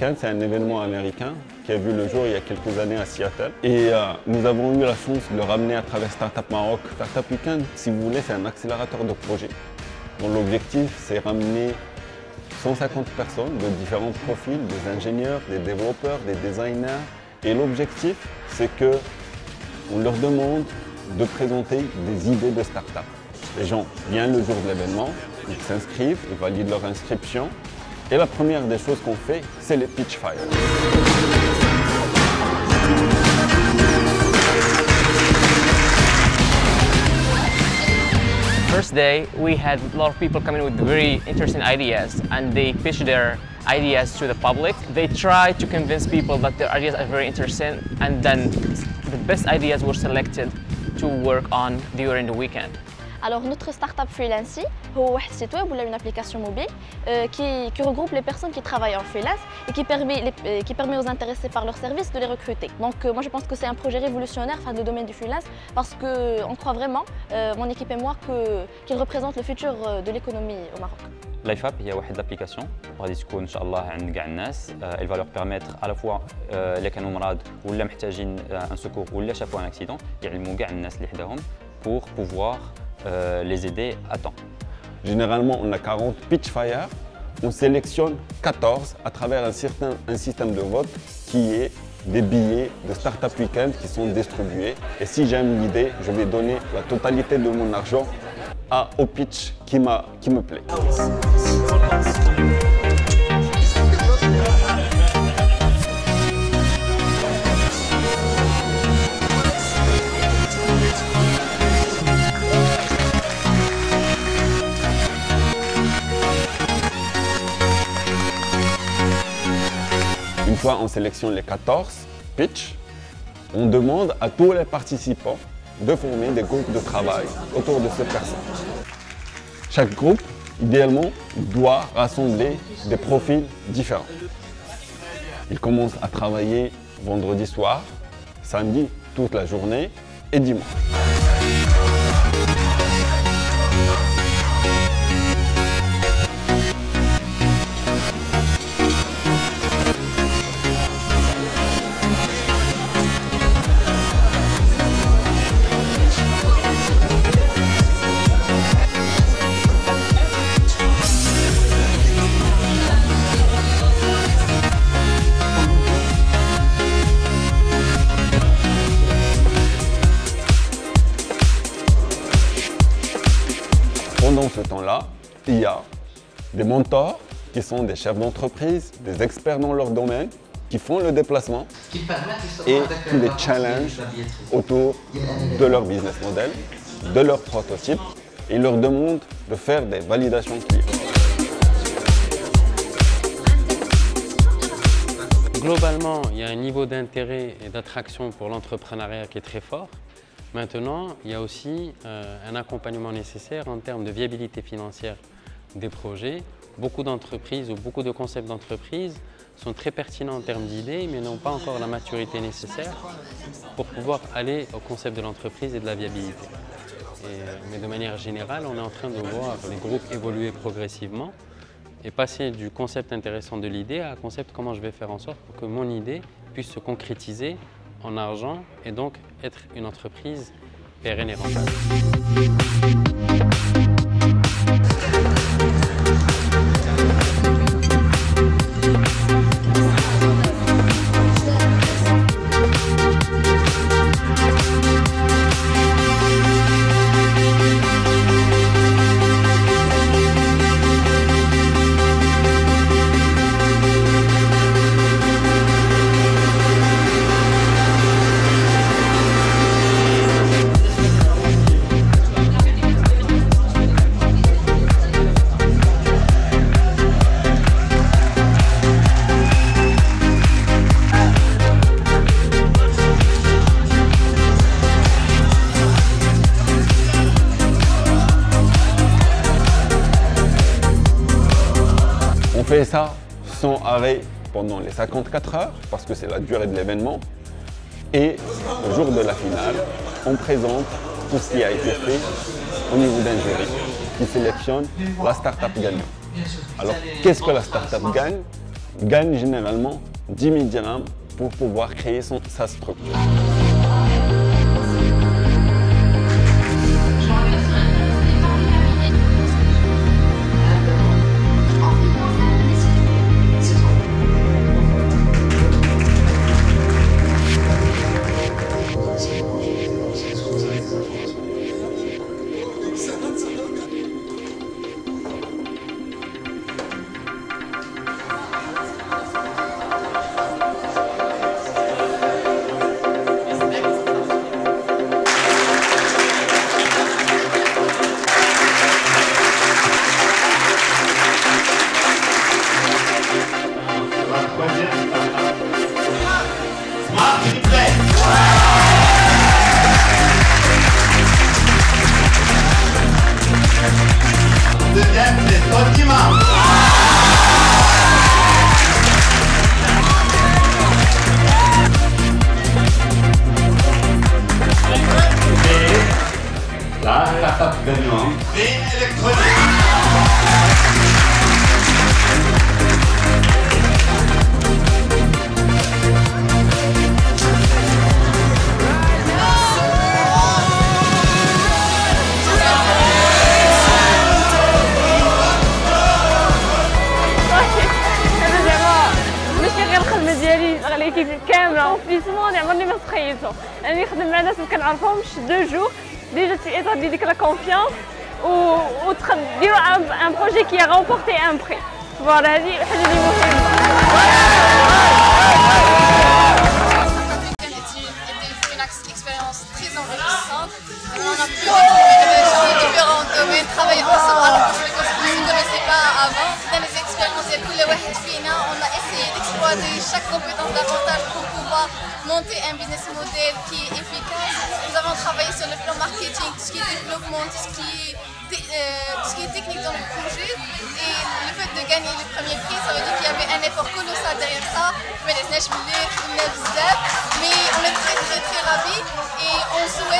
Weekend, c'est un événement américain qui a vu le jour il y a quelques années à Seattle. Et nous avons eu la chance de le ramener à travers Startup Maroc. Startup Weekend, si vous voulez, c'est un accélérateur de projets. Donc l'objectif, c'est ramener 150 personnes de différents profils, des ingénieurs, des développeurs, des designers. Et l'objectif, c'est qu'on leur demande de présenter des idées de start-up. Les gens viennent le jour de l'événement, ils s'inscrivent, ils valident leur inscription. Et la première des choses qu'on fait, c'est les pitch fires. First day, we had a lot of people coming with very interesting ideas, and they pitched their ideas to the public. They tried to convince people that their ideas are very interesting, and then the best ideas were selected to work on during the weekend. Alors notre startup Freelancy, c'est un site web ou une application mobile qui regroupe les personnes qui travaillent en freelance et qui permet aux intéressés par leurs services de les recruter. Donc moi je pense que c'est un projet révolutionnaire dans le domaine du freelance parce qu'on croit vraiment, mon équipe et moi, qu'il représente le futur de l'économie au Maroc. LifeUp هي واحد لابليكاسيون غادي تكون ان شاء الله عند كاع الناس. Elle va leur permettre à la fois اللي كانوا مرض ولا محتاجين ان سكور ولا شافوا ان اكسيدون يعلموا كاع الناس اللي حداهم pour pouvoir les aider à temps. Généralement, on a 40 pitch fires. On sélectionne 14 à travers un système de vote qui est des billets de Startup Weekend qui sont distribués. Et si j'aime l'idée, je vais donner la totalité de mon argent au pitch qui me plaît. Une fois on sélectionne les 14 pitchs, on demande à tous les participants de former des groupes de travail autour de ces personnes. Chaque groupe, idéalement, doit rassembler des profils différents. Ils commencent à travailler vendredi soir, samedi toute la journée et dimanche. Pendant ce temps-là, il y a des mentors qui sont des chefs d'entreprise, des experts dans leur domaine, qui font le déplacement et qui les challengent autour de leur business model, de leur prototype, et leur demandent de faire des validations clients. Globalement, il y a un niveau d'intérêt et d'attraction pour l'entrepreneuriat qui est très fort. Maintenant, il y a aussi un accompagnement nécessaire en termes de viabilité financière des projets. Beaucoup d'entreprises ou beaucoup de concepts d'entreprise sont très pertinents en termes d'idées, mais n'ont pas encore la maturité nécessaire pour pouvoir aller au concept de l'entreprise et de la viabilité. Mais de manière générale, on est en train de voir les groupes évoluer progressivement et passer du concept intéressant de l'idée à un concept comment je vais faire en sorte pour que mon idée puisse se concrétiser en argent et donc être une entreprise pérenne et rentable. On fait ça sans arrêt pendant les 54 heures, parce que c'est la durée de l'événement. Et le jour de la finale, on présente tout ce qui a été fait au niveau d'un jury qui sélectionne la start-up gagnante. Alors, qu'est-ce que la start-up gagne? gagne généralement 10 000 dirhams pour pouvoir créer sa structure. Deuxième, c'est Fatima. Et la start-up gagnante, Green Electronics. كامله كومبليسمون عمرني ما تخيلته اني نخدم مع ناس ما كنعرفهمش 2 جور ديجا في ايطار ديك لا كونفيونس وديروا ان بروجي كي غومبورتي ان بري فوالا هذه حاجه اللي مهمه. Expérience très enrichissante. On a pu retrouver des gens de différents domaines, travailler ensemble alors que je ne connaissais pas avant. Dans les expériences, on a essayé d'exploiter chaque compétence davantage pour pouvoir monter un business model qui est efficace. Nous avons travaillé sur le plan marketing, tout ce qui est développement, tout ce qui est technique dans le projet. Et le fait de gagner le premier prix, ça veut dire qu'il y avait un effort colossal derrière ça. Mais on est très ravis et on souhaite